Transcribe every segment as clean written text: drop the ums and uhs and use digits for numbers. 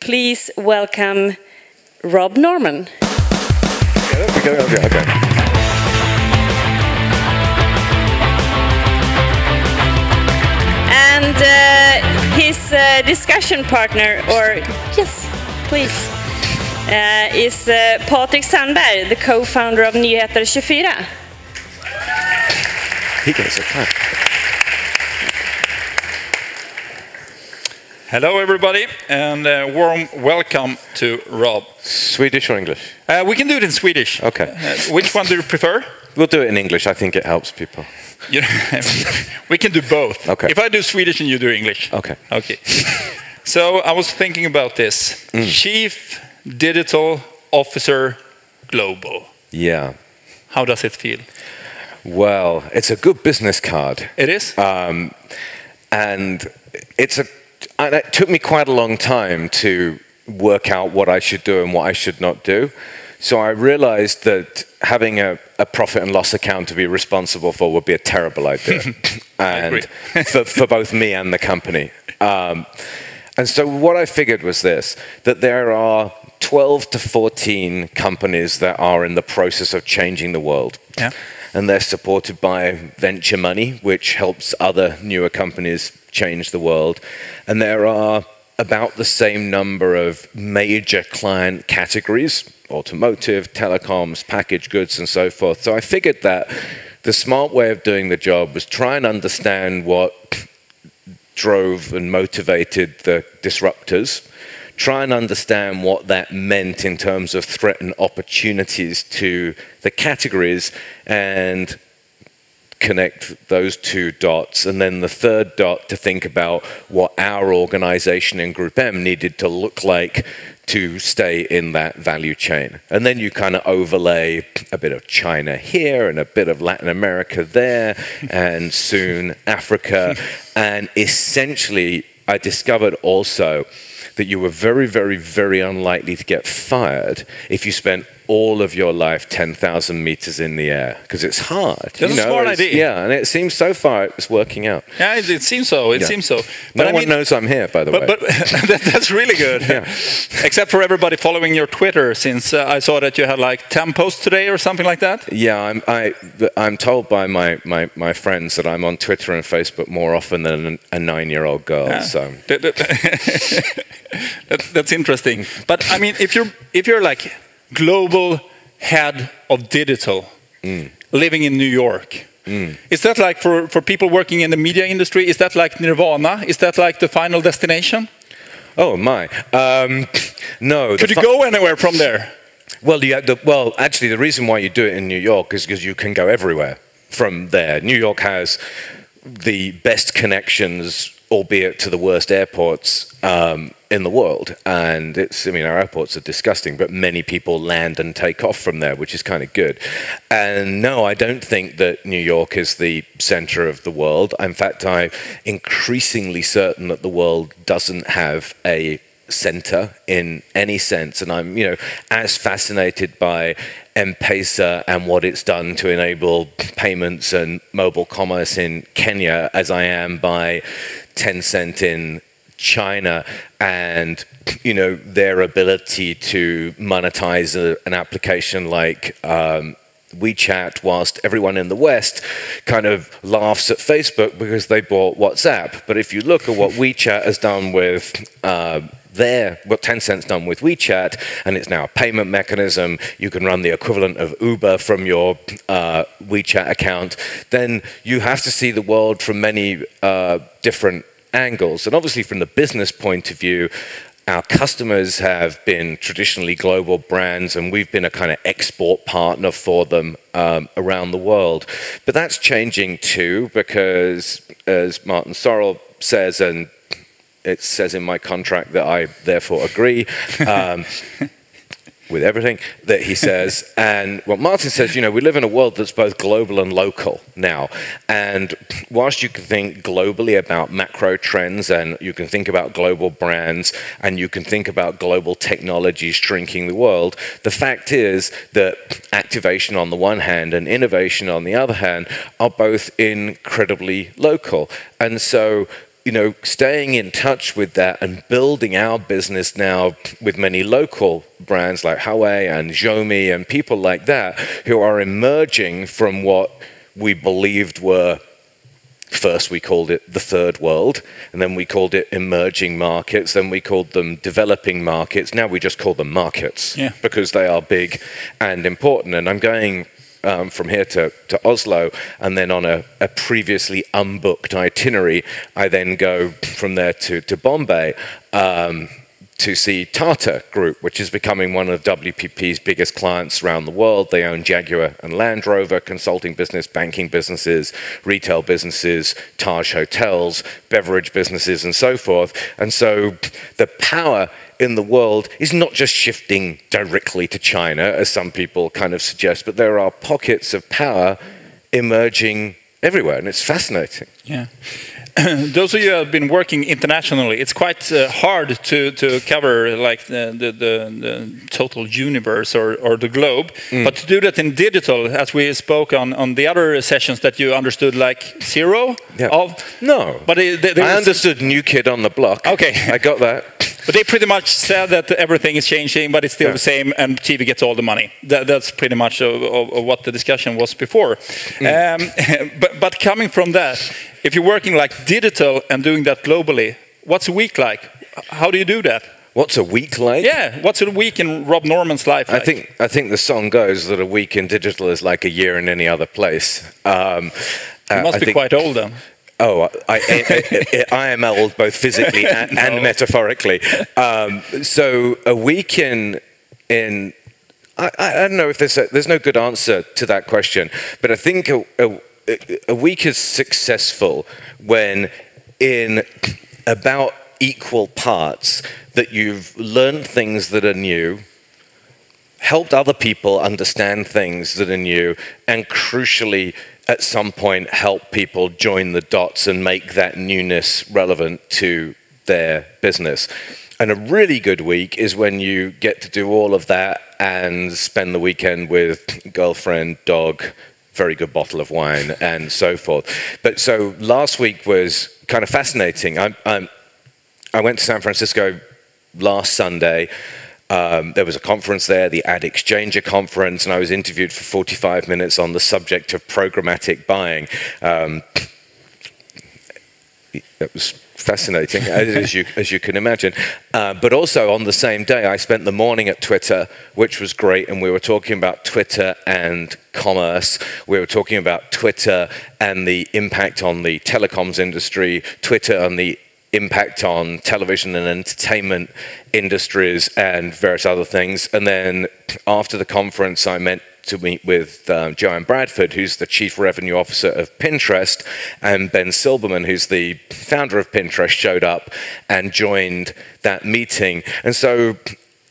please welcome Rob Norman. Okay. And his discussion partner, or yes, please, is Patrik Sandberg, the co-founder of Nyheter24. He gets a clap. Hello, everybody, and warm welcome to Rob. Swedish or English? We can do it in Swedish. Okay. Which one do you prefer? We'll do it in English. I think it helps people. You know, we can do both. Okay. If I do Swedish and you do English. Okay. Okay. So I was thinking about this. Chief Digital Officer Global. Yeah. How does it feel? Well, it's a good business card. It is? And it took me quite a long time to work out what I should do and what I should not do. So I realized that having a profit and loss account to be responsible for would be a terrible idea. And for both me and the company. And so what I figured was this, that there are 12 to 14 companies that are in the process of changing the world. Yeah. And they're supported by venture money, which helps other newer companies change the world. And there are about the same number of major client categories, automotive, telecoms, packaged goods, and so forth. So I figured that the smart way of doing the job was try and understand what drove and motivated the disruptors, try and understand what that meant in terms of threat and opportunities to the categories, and connect those two dots. And then the third dot to think about what our organization in GroupM needed to look like to stay in that value chain. And then you kind of overlay a bit of China here and a bit of Latin America there, and soon Africa. And essentially, I discovered also that you were very, very, very unlikely to get fired if you spent all of your life 10,000 meters in the air, because it's hard. That's a smart idea. Yeah, and it seems so far it's working out. Yeah, it seems so. It seems so. But no one knows I'm here, by the way. But that's really good. Yeah. Except for everybody following your Twitter, since I saw that you had like 10 posts today or something like that. Yeah, I'm told by my friends that I'm on Twitter and Facebook more often than a 9-year-old girl. Yeah. So that's interesting. But I mean, if you're like global head of digital, living in New York, is that like for people working in the media industry? Is that like nirvana? Is that like the final destination? Oh my, no. Could you go anywhere from there? Well, well, actually, the reason why you do it in New York is because you can go everywhere from there. New York has the best connections, albeit to the worst airports in the world. And I mean, our airports are disgusting, but many people land and take off from there, which is kind of good. And no, I don't think that New York is the center of the world. In fact, I'm increasingly certain that the world doesn't have a center in any sense. And I'm, as fascinated by M-Pesa and what it's done to enable payments and mobile commerce in Kenya as I am by Tencent in China and their ability to monetize an application like WeChat, whilst everyone in the West kind of laughs at Facebook because they bought WhatsApp. But if you look at what WeChat has done with what Tencent's done with WeChat, and it's now a payment mechanism, you can run the equivalent of Uber from your WeChat account, then you have to see the world from many different angles. And obviously from the business point of view, our customers have been traditionally global brands, and we've been a kind of export partner for them around the world. But that's changing too, because as Martin Sorrell says, and it says in my contract that I therefore agree with everything that he says. And what Martin says, we live in a world that's both global and local now. And whilst you can think globally about macro trends, and you can think about global brands, and you can think about global technologies shrinking the world, the fact is that activation on the one hand and innovation on the other hand are both incredibly local. And so staying in touch with that and building our business now with many local brands like Huawei and Xiaomi and people like that who are emerging from what we believed were, first we called it the third world, and then we called it emerging markets, then we called them developing markets. Now we just call them markets because they are big and important. And I'm going from here to Oslo, and then on a previously unbooked itinerary, I then go from there to Bombay to see Tata Group, which is becoming one of WPP's biggest clients around the world. They own Jaguar and Land Rover, consulting business, banking businesses, retail businesses, Taj hotels, beverage businesses, and so forth. And so the power in the world is not just shifting directly to China, as some people kind of suggest, but there are pockets of power emerging everywhere, and it's fascinating. Yeah. Those of you who have been working internationally, it's quite hard to cover like the total universe or the globe. But to do that in digital, as we spoke on the other sessions, that you understood like zero of? No, but I understood New Kid on the Block. Okay, I got that. But they pretty much said that everything is changing, but it's still the same, and TV gets all the money. That's pretty much of what the discussion was before. But coming from that, if you're working like digital and doing that globally, what's a week like? How do you do that? What's a week like? Yeah, what's a week in Rob Norman's life like? I think the song goes that a week in digital is like a year in any other place. You must be quite old then. Oh, I am old both physically and metaphorically. So a week in I don't know if there's no good answer to that question, but I think a week is successful when in about equal parts that you've learned things that are new, helped other people understand things that are new, and crucially, at some point, help people join the dots and make that newness relevant to their business. And a really good week is when you get to do all of that and spend the weekend with girlfriend, dog, very good bottle of wine, and so forth. But so last week was kind of fascinating. I went to San Francisco last Sunday. There was a conference there, the Ad Exchanger conference, and I was interviewed for 45 minutes on the subject of programmatic buying. It was fascinating, as you can imagine. But also on the same day, I spent the morning at Twitter, which was great, and we were talking about Twitter and commerce. We were talking about Twitter and the impact on the telecoms industry, Twitter and the impact on television and entertainment industries and various other things. And then after the conference, I meant to meet with Joanne Bradford, who's the Chief Revenue Officer of Pinterest, and Ben Silbermann, who's the founder of Pinterest, showed up and joined that meeting. And so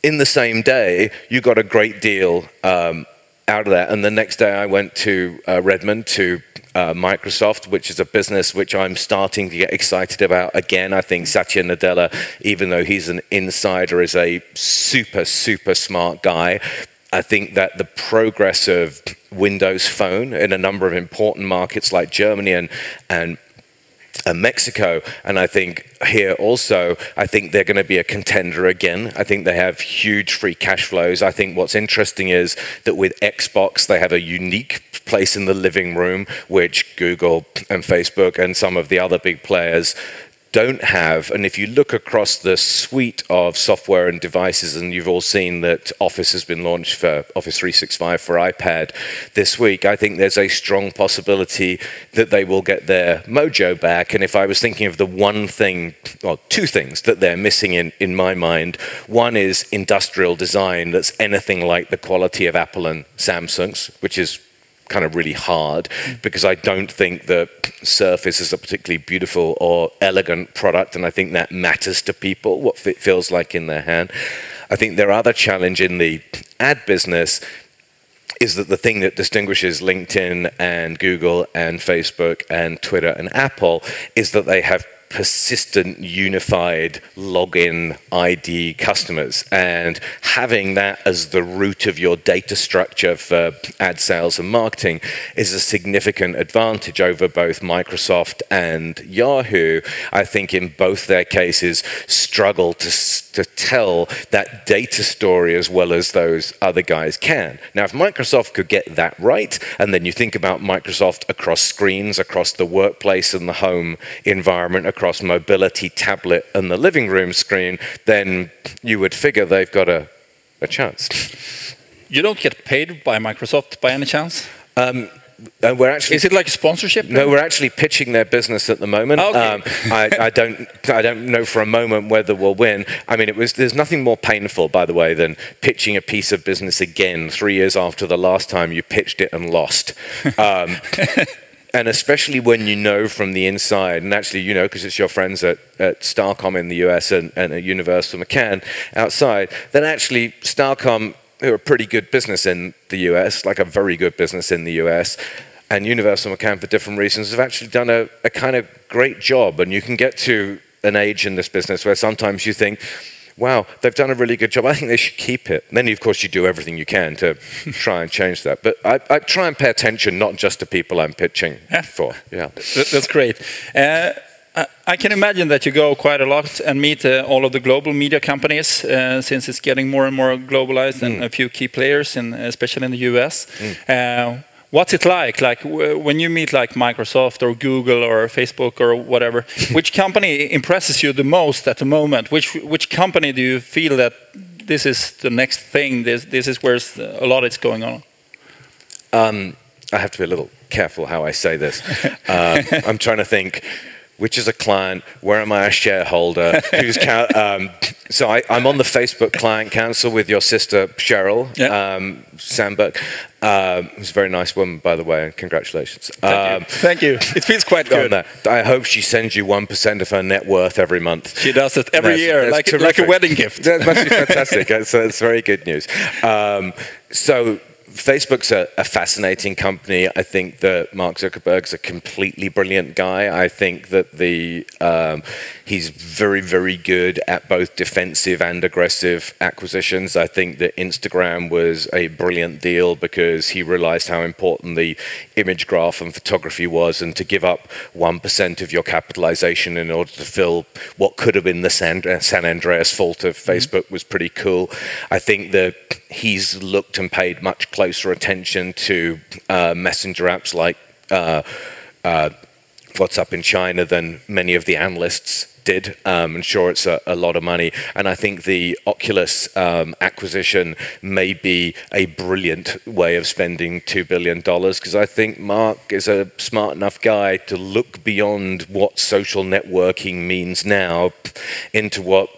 in the same day, you got a great deal out of that. And the next day I went to Redmond to Microsoft, which is a business which I'm starting to get excited about again. I think Satya Nadella, even though he's an insider, is a super, super smart guy. I think that the progress of Windows Phone in a number of important markets like Germany and Mexico, and I think here also, I think they're going to be a contender again. I think they have huge free cash flows. I think what's interesting is that with Xbox, they have a unique place in the living room, which Google and Facebook and some of the other big players don't have. And if you look across the suite of software and devices, and you've all seen that Office has been launched for Office 365 for iPad this week, I think there's a strong possibility that they will get their mojo back. And if I was thinking of the one thing, or two things that they're missing in my mind, one is industrial design that's anything like the quality of Apple and Samsung's, which is kind of really hard, because I don't think the Surface is a particularly beautiful or elegant product, and I think that matters to people, what it feels like in their hand. I think their other challenge in the ad business is that the thing that distinguishes LinkedIn and Google and Facebook and Twitter and Apple is that they have persistent, unified login ID customers. And having that as the root of your data structure for ad sales and marketing is a significant advantage over both Microsoft and Yahoo. I think in both their cases struggle to tell that data story as well as those other guys can. Now, if Microsoft could get that right, and then you think about Microsoft across screens, across the workplace and the home environment, across mobility, tablet, and the living room screen, then you would figure they've got a chance. You don't get paid by Microsoft by any chance? We're actually, is it like a sponsorship? No, we're actually pitching their business at the moment. Okay. I don't know for a moment whether we'll win. I mean, there's nothing more painful, by the way, than pitching a piece of business again 3 years after the last time you pitched it and lost. And especially when you know from the inside, and actually you know because it's your friends at Starcom in the US and at Universal McCann outside, that actually Starcom, who are a pretty good business in the US, like a very good business in the US, and Universal McCann for different reasons have actually done a kind of great job. And you can get to an age in this business where sometimes you think, wow, they've done a really good job. I think they should keep it. And then, of course, you do everything you can to try and change that. But I try and pay attention not just to people I'm pitching for. Yeah, that's great. I can imagine that you go quite a lot and meet all of the global media companies since it's getting more and more globalized and a few key players, especially in the US. What's it like? Like when you meet like Microsoft or Google or Facebook or whatever, which company impresses you the most at the moment? Which company do you feel that this is the next thing? This is where a lot is going on. I have to be a little careful how I say this. I'm trying to think. Which is a client? Where am I a shareholder? Who's so I'm on the Facebook client council with your sister Sheryl Sandberg, who's a very nice woman, by the way, and congratulations. Thank you. It feels quite good. I hope she sends you 1% of her net worth every month. She does it every year, like a wedding gift. That must be fantastic. It's very good news. So Facebook's a fascinating company. I think that Mark Zuckerberg's a completely brilliant guy. I think that he's very, very good at both defensive and aggressive acquisitions. I think that Instagram was a brilliant deal because he realized how important the image graph and photography was, and to give up 1% of your capitalization in order to fill what could have been the San Andreas fault of Facebook was pretty cool. I think that he's looked and paid much closer attention to messenger apps like WhatsApp in China than many of the analysts did. I'm sure it's a lot of money. And I think the Oculus acquisition may be a brilliant way of spending $2 billion, because I think Mark is a smart enough guy to look beyond what social networking means now into what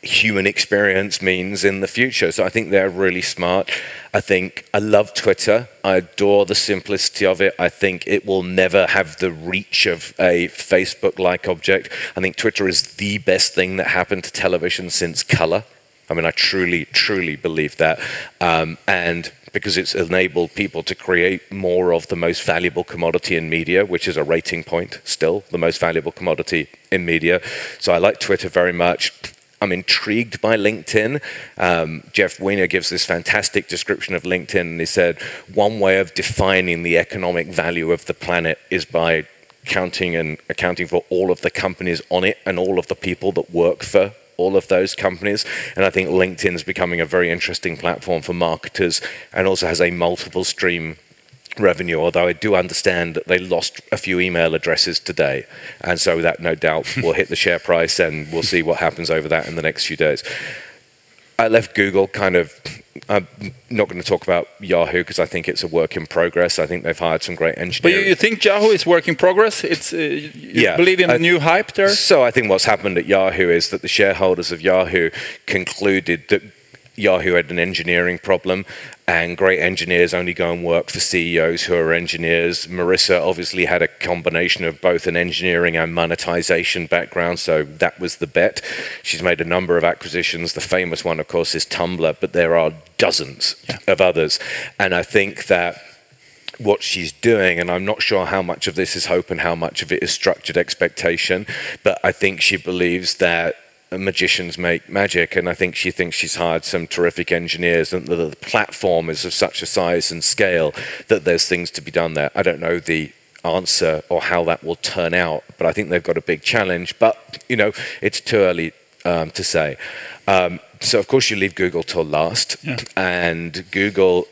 human experience means in the future. So I think they're really smart. I love Twitter. I adore the simplicity of it. I think it will never have the reach of a Facebook-like object. I think Twitter is the best thing that happened to television since color. I mean, I truly, truly believe that. And because it's enabled people to create more of the most valuable commodity in media, which is a rating point still, the most valuable commodity in media. So I like Twitter very much. I'm intrigued by LinkedIn. Jeff Weiner gives this fantastic description of LinkedIn, and he said, one way of defining the economic value of the planet is by counting and accounting for all of the companies on it and all of the people that work for all of those companies. And I think LinkedIn is becoming a very interesting platform for marketers, and also has a multiple stream revenue, although I do understand that they lost a few email addresses today, and so that no doubt will hit the share price, and we'll see what happens over that in the next few days. I left Google I'm not going to talk about Yahoo because I think it's a work in progress. I think they've hired some great engineers. But you think Yahoo is work in progress? It's you believe in the new hype there? So I think what's happened at Yahoo is that the shareholders of Yahoo concluded that Yahoo had an engineering problem, and great engineers only go and work for CEOs who are engineers. Marissa obviously had a combination of both an engineering and monetization background, so that was the bet. She's made a number of acquisitions. The famous one, of course, is Tumblr, but there are dozens of others. And I think that what she's doing, and I'm not sure how much of this is hope and how much of it is structured expectation, but I think she believes that magicians make magic, and I think she thinks she's hired some terrific engineers, and the platform is of such a size and scale that there's things to be done there. I don't know the answer or how that will turn out, but I think they've got a big challenge, but you know, it's too early to say. So of course you leave Google till last, and Google,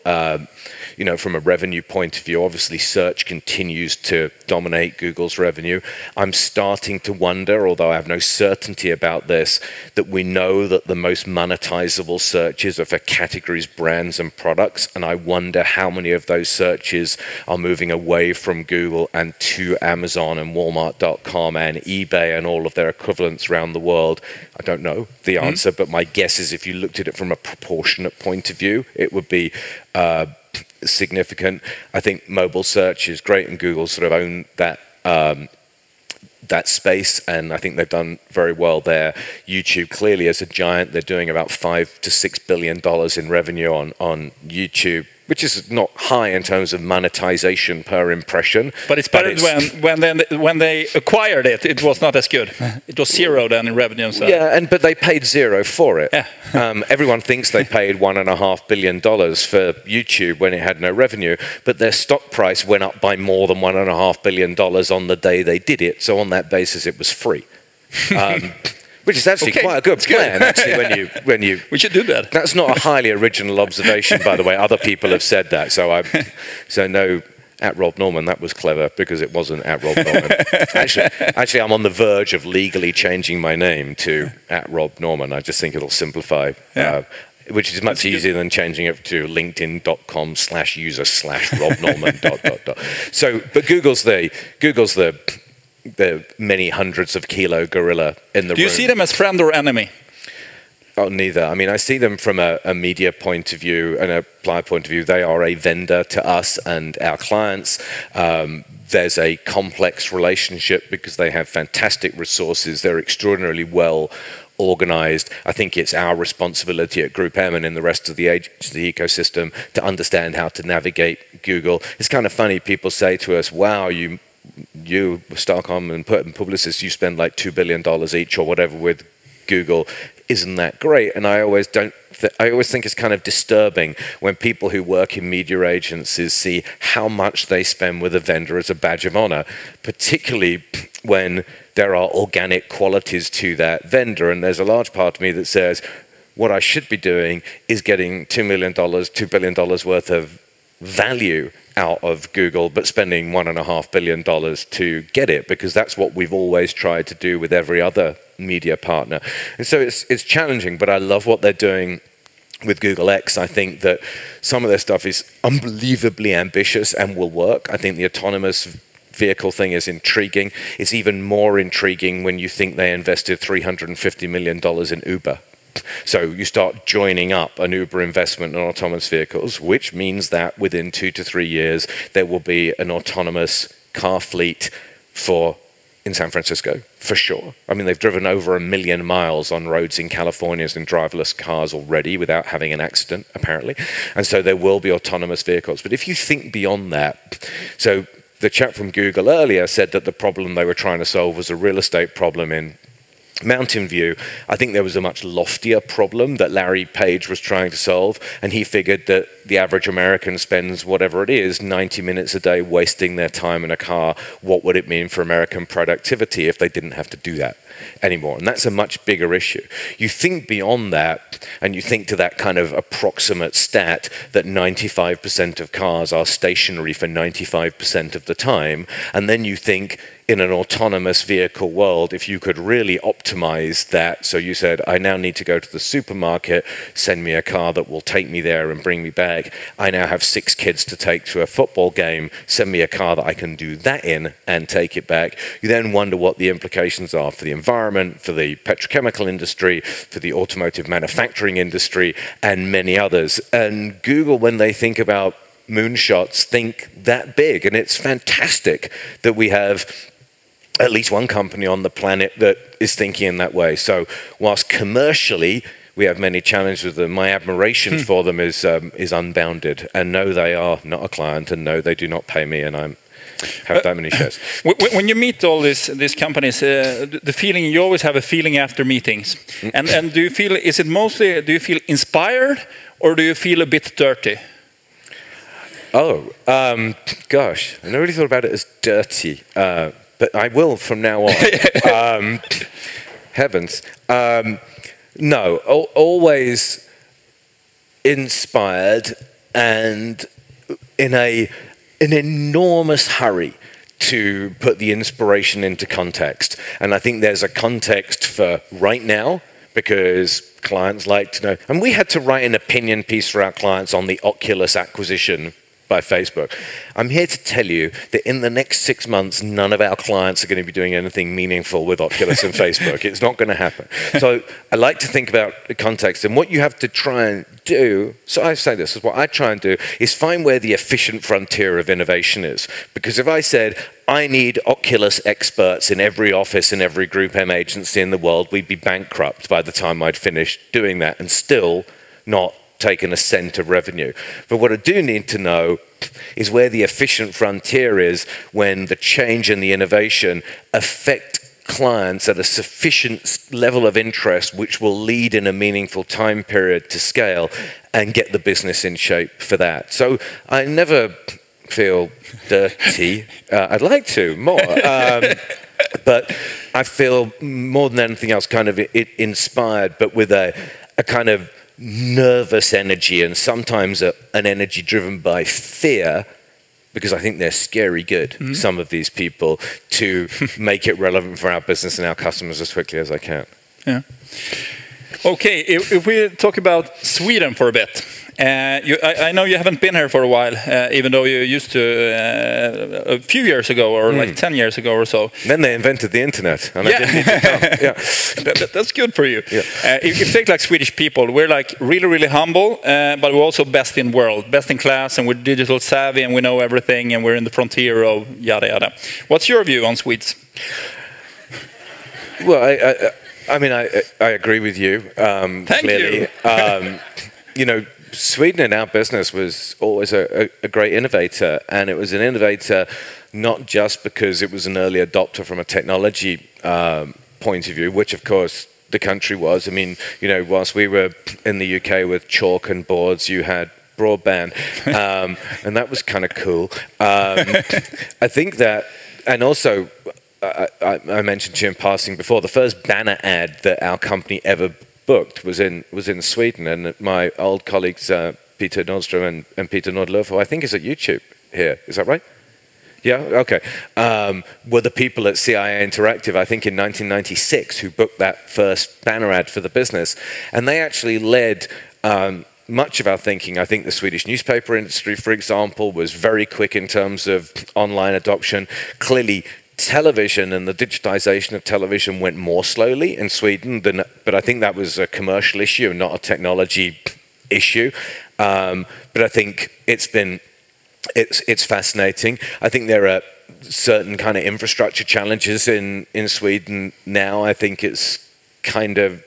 you know, from a revenue point of view, obviously search continues to dominate Google's revenue. I'm starting to wonder, although I have no certainty about this, that we know that the most monetizable searches are for categories, brands, and products, and I wonder how many of those searches are moving away from Google and to Amazon and Walmart.com and eBay and all of their equivalents around the world. I don't know the answer, but my guess is if you looked at it from a proportionate point of view, it would be significant. I think mobile search is great, and Google sort of own that that space, and I think they've done very well there. YouTube clearly is a giant. They're doing about $5 to $6 billion in revenue on YouTube, which is not high in terms of monetization per impression. But it's better when they acquired it, it was not as good. It was zero then in revenue. So. Yeah, but they paid zero for it. Yeah. Everyone thinks they paid $1.5 billion for YouTube when it had no revenue, but their stock price went up by more than $1.5 billion on the day they did it. So on that basis, it was free. Which is actually quite a good plan, actually, when you... We should do that. That's not a highly original observation, by the way. Other people have said that. So no, at Rob Norman, that was clever, because it wasn't at Rob Norman. Actually, I'm on the verge of legally changing my name to at Rob Norman. I just think it'll simplify. Which is much easier than changing it to linkedin.com/user/Rob Norman ... So, but Google's the many hundreds of kilo gorilla in the room. Do you see them as friend or enemy? Oh, neither. I mean, I see them from a media point of view and a supplier point of view. They are a vendor to us and our clients. There's a complex relationship because they have fantastic resources. They're extraordinarily well organized. I think it's our responsibility at GroupM and in the rest of the ecosystem to understand how to navigate Google. It's kind of funny. People say to us, wow, you Starcom and Publicis, you spend like $2 billion each or whatever with Google. Isn't that great? And I always think it's kind of disturbing when people who work in media agencies see how much they spend with a vendor as a badge of honor, particularly when there are organic qualities to that vendor. And there's a large part of me that says, what I should be doing is getting $2 billion worth of value out of Google, but spending $1.5 billion to get it, because that's what we've always tried to do with every other media partner. And so it's challenging, but I love what they're doing with Google X. I think that some of their stuff is unbelievably ambitious and will work. I think the autonomous vehicle thing is intriguing. It's even more intriguing when you think they invested $350 million in Uber. So you start joining up an Uber investment in autonomous vehicles, which means that within 2 to 3 years, there will be an autonomous car fleet in San Francisco, for sure. I mean, they've driven over 1 million miles on roads in California in driverless cars already without having an accident, apparently. And so there will be autonomous vehicles. But if you think beyond that, so the chap from Google earlier said that the problem they were trying to solve was a real estate problem in Mountain View. I think there was a much loftier problem that Larry Page was trying to solve, and he figured that the average American spends whatever it is 90 minutes a day wasting their time in a car. What would it mean for American productivity if they didn't have to do that anymore? And that's a much bigger issue. You think beyond that, and you think to that kind of approximate stat that 95% of cars are stationary for 95% of the time, and then you think in an autonomous vehicle world, if you could really optimize that, so you said, I now need to go to the supermarket, send me a car that will take me there and bring me back. I now have 6 kids to take to a football game, send me a car that I can do that in and take it back. You then wonder what the implications are for the environment, for the petrochemical industry, for the automotive manufacturing industry, and many others. And Google, when they think about moonshots, think that big. And it's fantastic that we have at least one company on the planet that is thinking in that way. So whilst commercially we have many challenges with them. My admiration for them is unbounded. And no, they are not a client, and no, they do not pay me, and I have that many shares. When you meet all these companies, the feeling, you always have a feeling after meetings. And do you feel, is it mostly, do you feel inspired or do you feel a bit dirty? Oh, gosh, I never really thought about it as dirty, but I will from now on. Heavens. No, always inspired and in an enormous hurry to put the inspiration into context. And I think there's a context for right now, because clients like to know. And we had to write an opinion piece for our clients on the Oculus acquisition by Facebook. I'm here to tell you that in the next 6 months, none of our clients are going to be doing anything meaningful with Oculus and Facebook. It's not going to happen. So I like to think about the context, and what you have to try and do, so I say this, is what I try and do is find where the efficient frontier of innovation is. Because if I said, I need Oculus experts in every office and every GroupM agency in the world, we'd be bankrupt by the time I'd finished doing that and still not taken a cent of revenue. But what I do need to know is where the efficient frontier is when the change and the innovation affect clients at a sufficient level of interest which will lead in a meaningful time period to scale and get the business in shape for that. So I never feel dirty. I'd like to more. But I feel more than anything else kind of inspired, but with a kind of nervous energy, and sometimes an energy driven by fear, because I think they're scary good, some of these people, to make it relevant for our business and our customers as quickly as I can. Yeah. Okay, if we talk about Sweden for a bit. I know you haven't been here for a while, even though you used to a few years ago, or like 10 years ago or so. Then they invented the internet, and I didn't need to come. Yeah. That's good for you. Yeah. If you take like Swedish people, we're like really, really humble, but we're also best in world, best in class, and we're digital savvy, and we know everything, and we're in the frontier of yada yada. What's your view on Swedes? Well, I mean, I agree with you. Thank clearly. you. You know, Sweden in our business was always a great innovator, and it was an innovator not just because it was an early adopter from a technology point of view, which of course the country was. I mean, you know, whilst we were in the UK with chalk and boards, you had broadband, and that was kind of cool. I think that, and also, I mentioned to you in passing before, the first banner ad that our company ever booked was in Sweden, and my old colleagues Peter Nordstrom and Peter Nordlöf, who I think is at YouTube here. Is that right? Yeah, okay. Were the people at CIA Interactive, I think in 1996, who booked that first banner ad for the business, and they actually led much of our thinking. I think the Swedish newspaper industry, for example, was very quick in terms of online adoption. Clearly, television and the digitization of television went more slowly in Sweden but I think that was a commercial issue, not a technology issue. But I think it's fascinating. I think there are certain kind of infrastructure challenges in Sweden now. I think it's kind of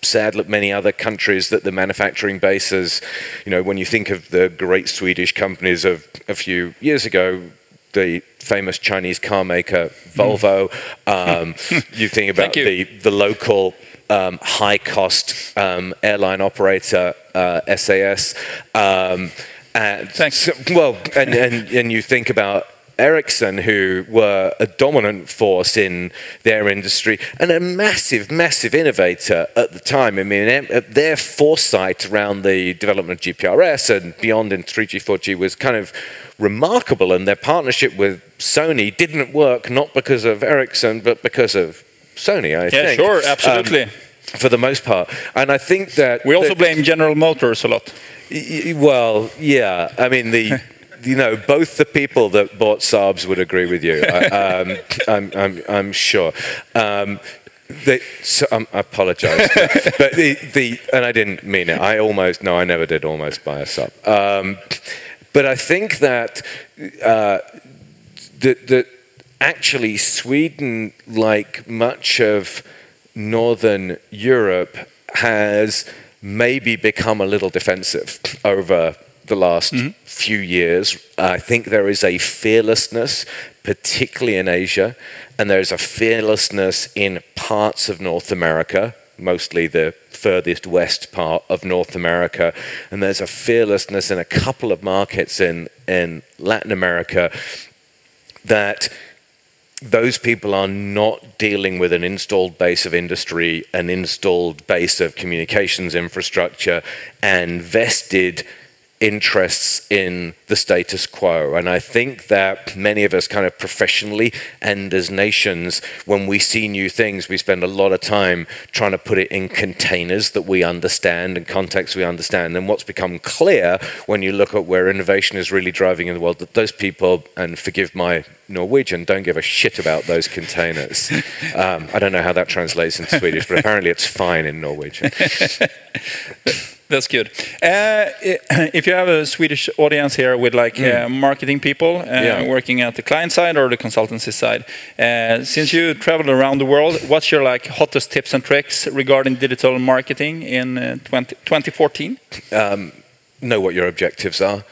sad, like many other countries, that the manufacturing bases, you know, when you think of the great Swedish companies of a few years ago, the famous Chinese car maker Volvo, you think about the local high-cost airline operator SAS, and you think about Ericsson, who were a dominant force in their industry and a massive, massive innovator at the time. I mean, their foresight around the development of GPRS and beyond in 3G, 4G was kind of remarkable, and their partnership with Sony didn't work, not because of Ericsson, but because of Sony, I think. Yeah, sure, absolutely. For the most part. And I think that... We also blame General Motors a lot. Well, yeah. I mean, you know, both the people that bought Saabs would agree with you. I'm sure. I apologize, but and I didn't mean it. I never did almost buy a Saab. But I think that actually Sweden, like much of Northern Europe, has maybe become a little defensive over the last few years. I think there is a fearlessness, particularly in Asia, and there is a fearlessness in parts of North America, mostly the furthest west part of North America, and there's a fearlessness in a couple of markets in Latin America that those people are not dealing with an installed base of industry, an installed base of communications infrastructure, and vested interests in the status quo. And I think that many of us kind of professionally and as nations, when we see new things, we spend a lot of time trying to put it in containers that we understand and contexts we understand. And what's become clear when you look at where innovation is really driving in the world, that those people, and forgive my Norwegian, don't give a shit about those containers. I don't know how that translates in Swedish, but apparently it's fine in Norwegian. That's good. If you have a Swedish audience here with like marketing people working at the client side or the consultancy side, since you travel around the world, what's your like hottest tips and tricks regarding digital marketing in 2014? Know what your objectives are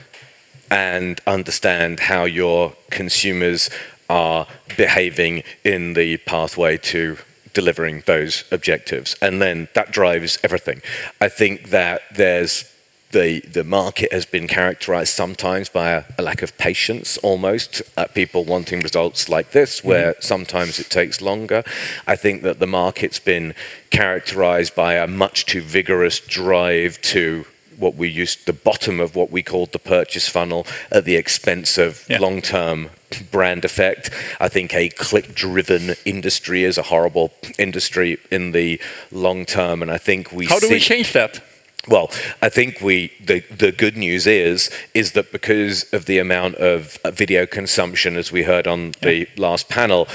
and understand how your consumers are behaving in the pathway to delivering those objectives, and then that drives everything. I think that there's the market has been characterized sometimes by a lack of patience, almost, people wanting results like this, where sometimes it takes longer. I think that the market's been characterized by a much too vigorous drive to the bottom of what we called the purchase funnel at the expense of long-term brand effect. I think a click-driven industry is a horrible industry in the long term, and I think How do we change that? Well, I think the good news is that because of the amount of video consumption, as we heard on the last panel,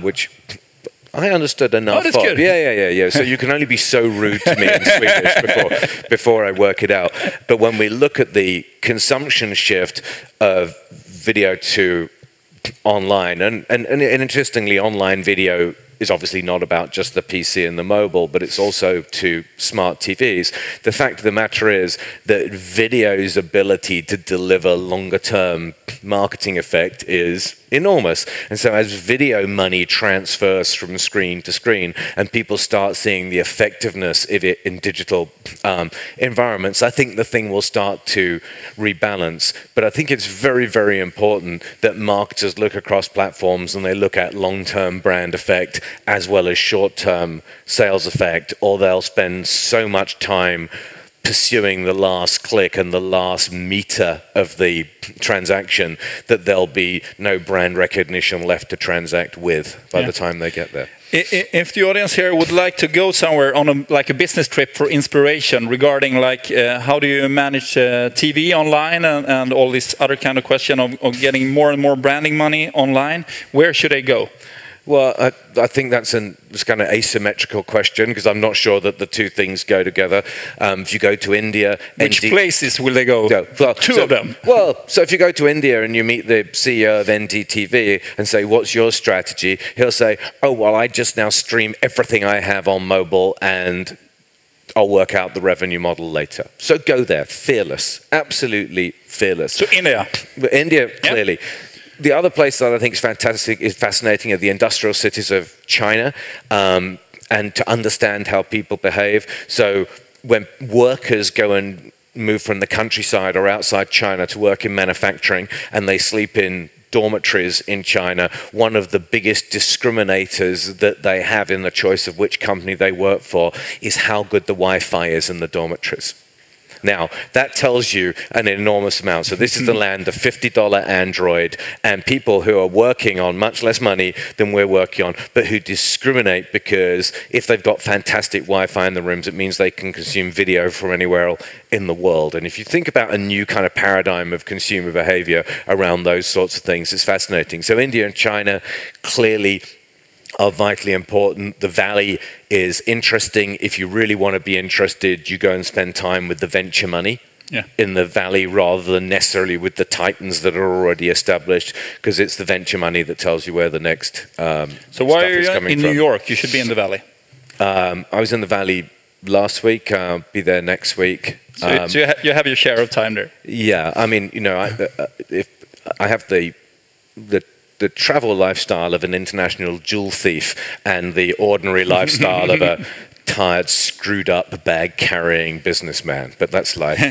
which I understood enough. Oh, that's good. Yeah. So you can only be so rude to me in Swedish before I work it out. But when we look at the consumption shift of video to online, and interestingly, online video is obviously not about just the PC and the mobile, but it's also to smart TVs. The fact of the matter is that video's ability to deliver longer-term marketing effect is enormous. And so as video money transfers from screen to screen and people start seeing the effectiveness of it in digital environments, I think the thing will start to rebalance. But I think it's very, very important that marketers look across platforms and they look at long-term brand effect as well as short-term sales effect, or they'll spend so much time pursuing the last click and the last meter of the transaction that there'll be no brand recognition left to transact with by the time they get there. If the audience here would like to go somewhere on a business trip for inspiration regarding like how do you manage TV online and all this other kind of question of getting more and more branding money online, where should they go? Well, I think that's kind of asymmetrical question because I'm not sure that the two things go together. If you go to India... Which places will they go? Well, two of them. Well, so if you go to India and you meet the CEO of NDTV and say, what's your strategy? He'll say, oh, well, I just now stream everything I have on mobile and I'll work out the revenue model later. So go there, fearless, absolutely fearless. So India. India, clearly. The other place that I think is fascinating are the industrial cities of China, and to understand how people behave. So when workers go and move from the countryside or outside China to work in manufacturing and they sleep in dormitories in China, one of the biggest discriminators that they have in the choice of which company they work for is how good the Wi-Fi is in the dormitories. Now, that tells you an enormous amount. So this is the land of $50 Android and people who are working on much less money than we're working on, but who discriminate because if they've got fantastic Wi-Fi in the rooms, it means they can consume video from anywhere else in the world. And if you think about a new kind of paradigm of consumer behavior around those sorts of things, it's fascinating. So India and China clearly are vitally important. The Valley is interesting. If you really want to be interested, you go and spend time with the venture money in the Valley rather than necessarily with the titans that are already established, because it's the venture money that tells you where the next So why are you in New York? You should be in the Valley. I was in the Valley last week. I'll be there next week. So, you have your share of time there. Yeah, I mean, you know, if I have the travel lifestyle of an international jewel thief and the ordinary lifestyle of a tired, screwed up, bag carrying businessman, but that's life.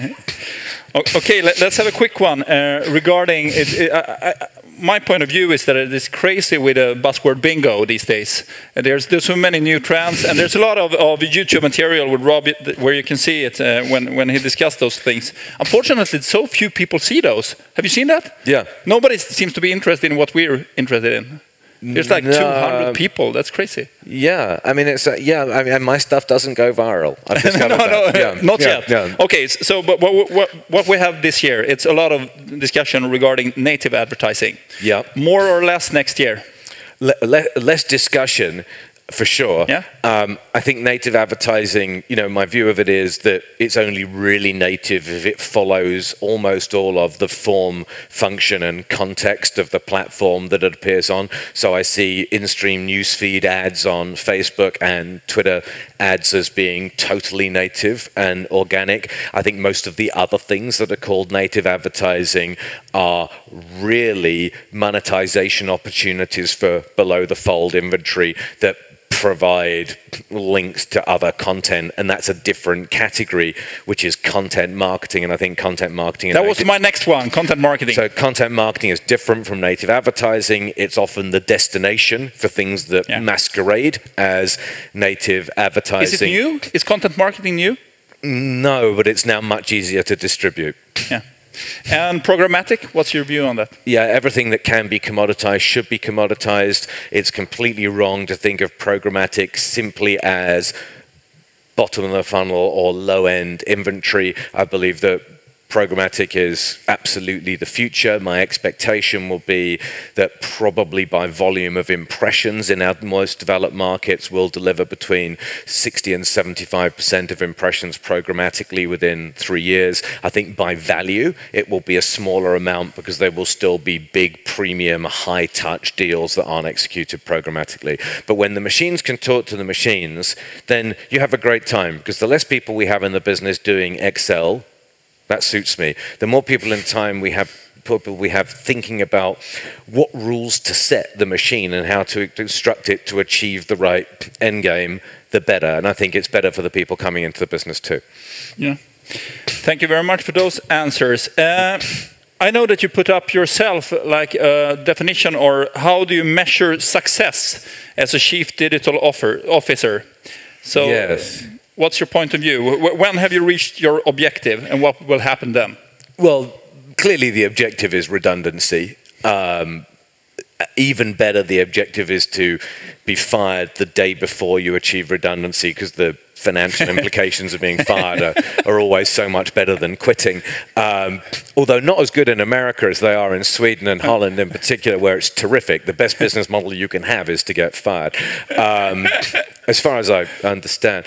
Okay, let's have a quick one regarding it. My point of view is that it is crazy with a buzzword bingo these days. And there's so many new trends, and there's a lot of YouTube material with Rob where you can see it when he discussed those things. Unfortunately, so few people see those. Have you seen that? Yeah. Nobody seems to be interested in what we're interested in. There's like 200 people. That's crazy. Yeah, I mean, it's I mean, my stuff doesn't go viral. I've discovered that. Yeah. Not yet. Yeah. Okay, so but what we have this year, it's a lot of discussion regarding native advertising. Yeah. More or less next year. Less discussion. For sure. Yeah. I think native advertising, you know, my view of it is that it's only really native if it follows almost all of the form, function, and context of the platform that it appears on. So I see in-stream newsfeed ads on Facebook and Twitter ads as being totally native and organic. I think most of the other things that are called native advertising are really monetization opportunities for below-the-fold inventory that provide links to other content, and that's a different category, which is content marketing. And I think content marketing... That was my next one, content marketing. So content marketing is different from native advertising. It's often the destination for things that masquerade as native advertising. Is it new? Is content marketing new? No, but it's now much easier to distribute. Yeah. And programmatic, what's your view on that? Yeah, everything that can be commoditized should be commoditized. It's completely wrong to think of programmatic simply as bottom of the funnel or low-end inventory. I believe that programmatic is absolutely the future. My expectation will be that probably by volume of impressions in our most developed markets, we'll deliver between 60 and 75% of impressions programmatically within 3 years. I think by value, it will be a smaller amount because there will still be big premium, high-touch deals that aren't executed programmatically. But when the machines can talk to the machines, then you have a great time, because the less people we have in the business doing Excel, that suits me. The more people we have thinking about what rules to set the machine and how to instruct it to achieve the right end game, the better. And I think it's better for the people coming into the business too. Yeah. Thank you very much for those answers. I know that you put up yourself like a definition, or how do you measure success as a chief digital officer? So. Yes. What's your point of view? When have you reached your objective, and what will happen then? Well, clearly the objective is redundancy. Even better, the objective is to be fired the day before you achieve redundancy, because the financial implications of being fired are always so much better than quitting. Although not as good in America as they are in Sweden and Holland in particular, where it's terrific. The best business model you can have is to get fired, as far as I understand.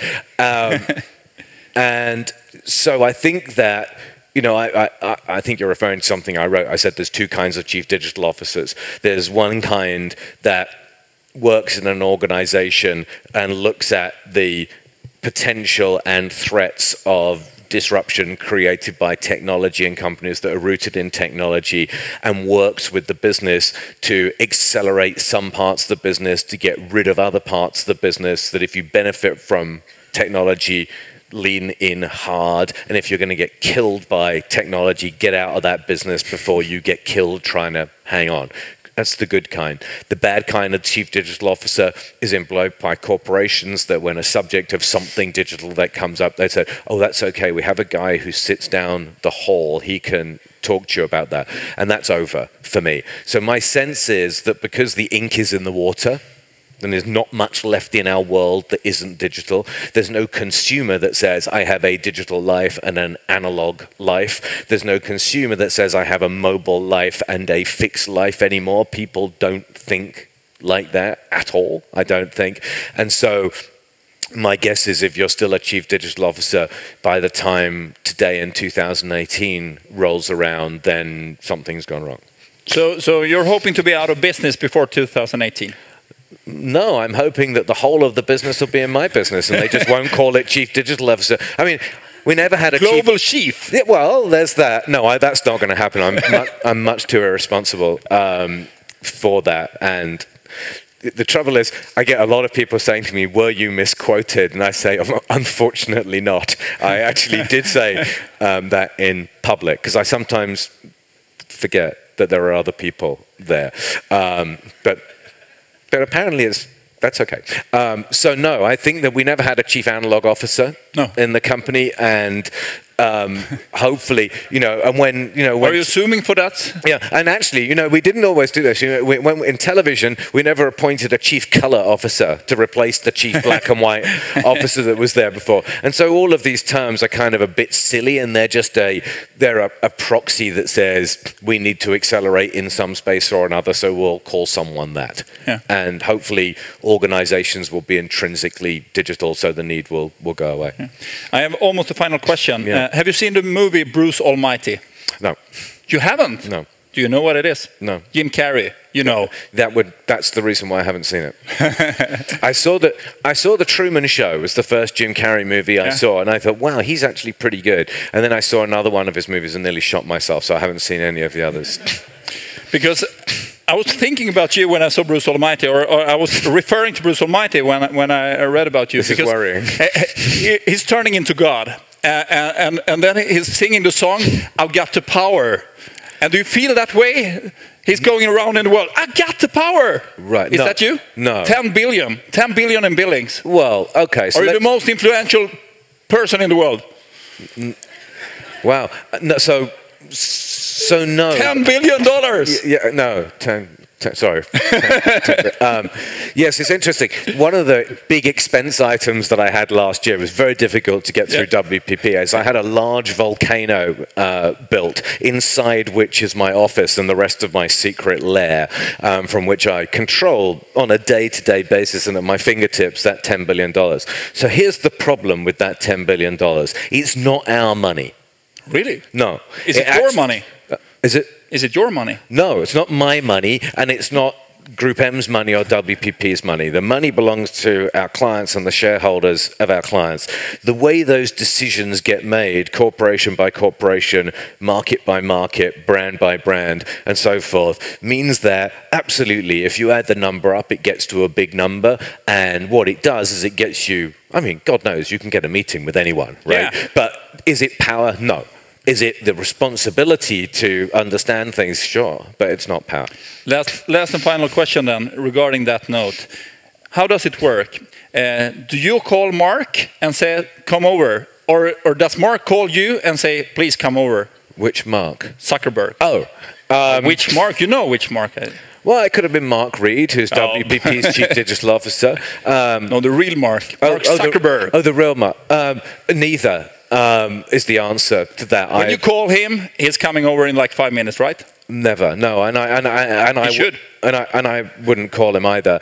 And so I think that, you know, I think you're referring to something I wrote. I said there's two kinds of chief digital officers. There's one kind that works in an organization and looks at the potential and threats of disruption created by technology and companies that are rooted in technology, and works with the business to accelerate some parts of the business, to get rid of other parts of the business, that if you benefit from technology, lean in hard, and if you're going to get killed by technology, get out of that business before you get killed trying to hang on. That's the good kind. The bad kind of chief digital officer is employed by corporations that when a subject of something digital that comes up, they say, oh, that's okay. We have a guy who sits down the hall. He can talk to you about that. And that's over for me. So my sense is that because the ink is in the water, and there's not much left in our world that isn't digital. There's no consumer that says, I have a digital life and an analog life. There's no consumer that says, I have a mobile life and a fixed life anymore. People don't think like that at all, I don't think. And so my guess is if you're still a chief digital officer, by the time today in 2018 rolls around, then something's gone wrong. So you're hoping to be out of business before 2018? No, I'm hoping that the whole of the business will be in my business and they just won't call it Chief Digital Officer. I mean, we never had a global chief. Yeah, well, there's that. No, that's not going to happen. I'm much too irresponsible for that. And the trouble is, I get a lot of people saying to me, were you misquoted? And I say, unfortunately not. I actually did say that in public, because I sometimes forget that there are other people there. But apparently that's okay. So no, I think that we never had a chief analog officer in the company, and hopefully, and when. Are you assuming for that? Yeah, and actually, we didn't always do this. When in television, we never appointed a chief color officer to replace the chief black and white officer that was there before. And so all of these terms are kind of a bit silly, and they're just a proxy that says we need to accelerate in some space or another, so we'll call someone that. Yeah. And hopefully, organizations will be intrinsically digital, so the need will go away. Yeah. I have almost a final question. Yeah. Have you seen the movie Bruce Almighty? No. You haven't? No. Do you know what it is? No. Jim Carrey, That's the reason why I haven't seen it. I saw The Truman Show was the first Jim Carrey movie I saw, and I thought, wow, he's actually pretty good. And then I saw another one of his movies and nearly shot myself, so I haven't seen any of the others. Because I was thinking about you when I saw Bruce Almighty, or I was referring to Bruce Almighty when I read about you. This is worrying. He's turning into God. And then he's singing the song, I've got the power. And do you feel that way? He's going around in the world, I got the power. Right. Is that you? No. 10 billion in billings. Well, okay. So are you the most influential person in the world? Wow. No, so no. $10 billion. Yeah, no. 10 sorry. Yes, it's interesting. One of the big expense items that I had last year was very difficult to get through WPP. As I had a large volcano built, inside which is my office and the rest of my secret lair, from which I control on a day-to-day basis and at my fingertips that $10 billion. So here's the problem with that $10 billion. It's not our money. Really? No. Is it your money? Is it? Is it your money? No, it's not my money, and it's not GroupM's money or WPP's money. The money belongs to our clients and the shareholders of our clients. The way those decisions get made, corporation by corporation, market by market, brand by brand, and so forth, means that absolutely, if you add the number up, it gets to a big number, and what it does is it gets you, I mean, God knows, you can get a meeting with anyone, right? Yeah. But is it power? No. Is it the responsibility to understand things? Sure, but it's not power. Last and final question then, regarding that note. How does it work? Do you call Mark and say, come over? Or does Mark call you and say, please come over? Which Mark? Zuckerberg. Oh. Which Mark? You know which Mark. Well, it could have been Mark Reed, who's WPP's Chief Digital Officer. No, the real Mark. Mark Zuckerberg. The real Mark. Neither. Is the answer to that. When you call him, he's coming over in like 5 minutes, right? Never, no, and I should, and I wouldn't call him either.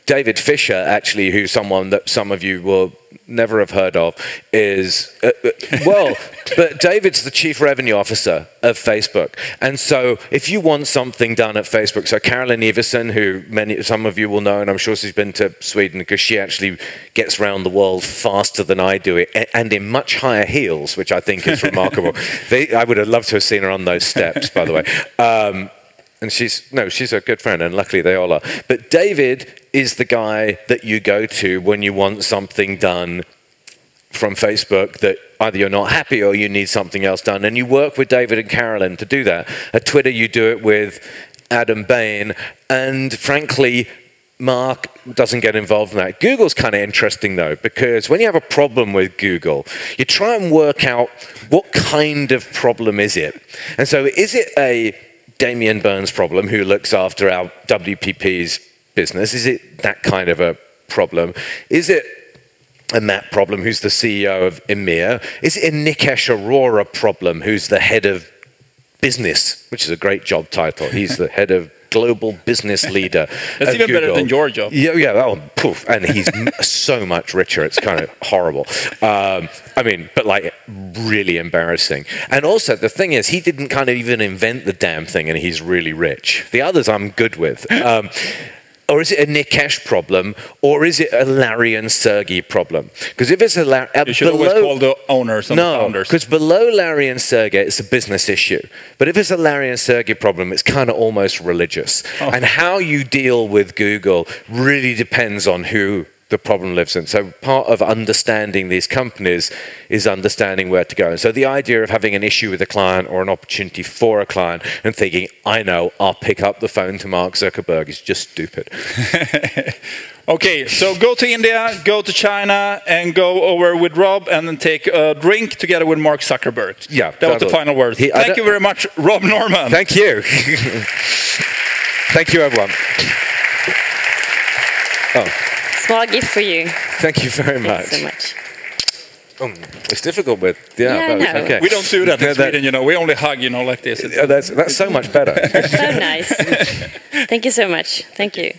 David Fisher, actually, who's someone that some of you will never have heard of, is but David's the Chief Revenue Officer of Facebook, and so if you want something done at Facebook, so Carolyn Everson, who some of you will know, and I'm sure she's been to Sweden because she actually gets around the world faster than I do it, and in much higher heels, which I think is remarkable. I would have loved to have seen her on those steps, by the way. And she's a good friend, and luckily they all are. But David is the guy that you go to when you want something done from Facebook that either you're not happy or you need something else done. And you work with David and Carolyn to do that. At Twitter, you do it with Adam Bain. And frankly, Mark doesn't get involved in that. Google's kind of interesting, though, because when you have a problem with Google, you try and work out what kind of problem is it. And so is it a Damien Burns problem, who looks after our WPP's business? Is it that kind of a problem? Is it a Matt problem, who's the CEO of EMEA? Is it a Nikesh Arora problem, who's the head of business, which is a great job title? He's the head of global business leader. That's even Google. Better than your job. Yeah. Oh, poof. And he's so much richer. It's kind of horrible. I mean, but like really embarrassing. And also the thing is, he didn't kind of even invent the damn thing, and he's really rich. The others I'm good with. or is it a Nikesh problem, or is it a Larry and Sergey problem? Because if it's a you should always call the owners and the founders. Because below Larry and Sergey, it's a business issue. But if it's a Larry and Sergey problem, it's kind of almost religious. And how you deal with Google really depends on who the problem lives in. So part of understanding these companies is understanding where to go. And so the idea of having an issue with a client or an opportunity for a client and thinking, I know, I'll pick up the phone to Mark Zuckerberg is just stupid. Okay, so go to India, go to China, and go over with Rob and then take a drink together with Mark Zuckerberg. Yeah, that was the final words. Thank you very much, Rob Norman. Thank you. Thank you, everyone. Oh. Small gift for you. Thank you very much. Thanks so much. It's difficult with okay. We don't do that in Sweden, you know. We only hug, you know, like this. That's so much better. So nice. Thank you so much. Thank you.